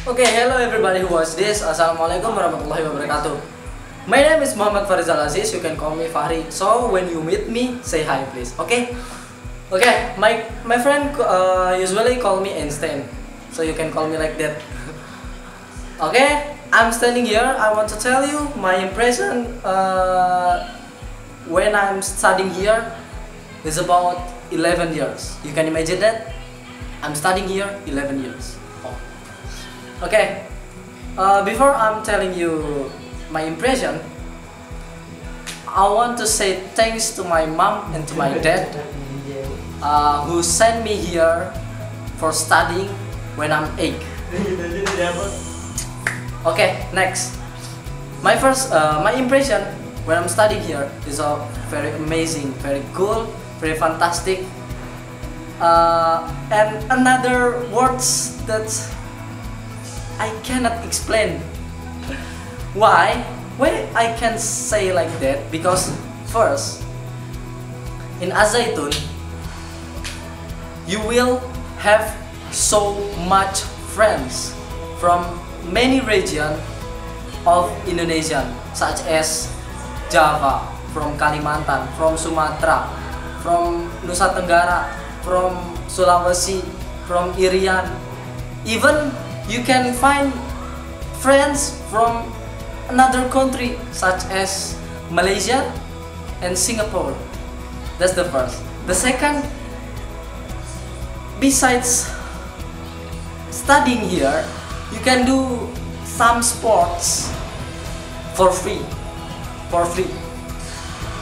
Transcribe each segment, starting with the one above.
Okay, hello everybody who watch this. Assalamualaikum warahmatullahi wabarakatuh. My name is Muhammad Fahrizal Azis. You can call me Fahri. So when you meet me, say hi please. Okay? Okay. My friend usually call me Einstein. So you can call me like that. Okay? I'm standing here. I want to tell you my impression when I'm studying here is about 11 years. You can imagine that? I'm studying here 11 years. Oh. Okay. Before I'm telling you my impression, I want to say thanks to my mom and to my dad who sent me here for studying when I'm 8. Okay, next. My impression when I'm studying here is very amazing, very cool, very fantastic. And another words that I cannot explain. Why I can say like that? Because first, in Al-Zaytun, you will have so much friends from many regions of Indonesia, such as Java, from Kalimantan, from Sumatera, from Nusa Tenggara, from Sulawesi, from Irian. Even you can find friends from another country such as Malaysia and Singapore. That's the first. The second, besides studying here, you can do some sports for free.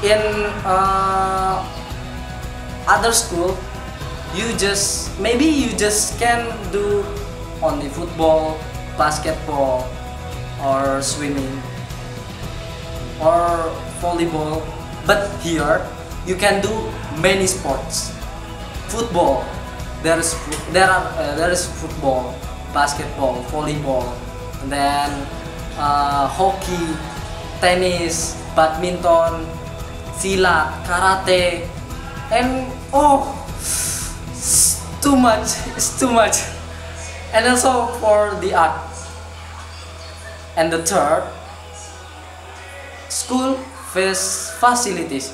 In other school, maybe you just can do only football, basketball, or swimming, or volleyball. But here you can do many sports. Football, there is football, basketball, volleyball, and then hockey, tennis, badminton, silat, karate, and it's too much. And also for the art. And the third, school facilities.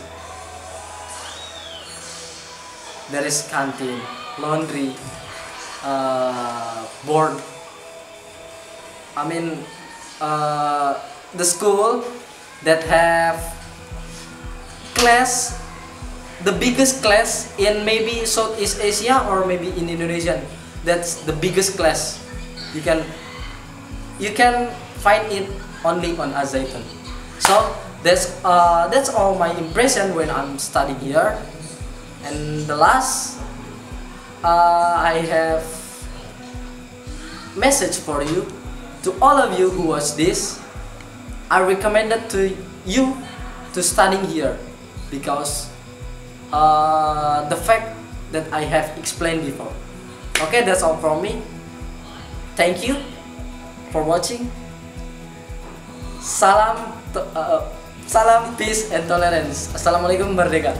There is canteen, laundry, board. I mean, the school that have class, the biggest class in maybe Southeast Asia or maybe in Indonesia. That's the biggest class. You can find it only on Al-Zaytun. So that's all my impression when I'm studying here. And the last, I have message for you, to all of you who watch this. I recommended to you to studying here because the fact that I have explained before. Okay, that's all from me. Thank you for watching. Salam, peace and tolerance. Assalamualaikum, merdeka.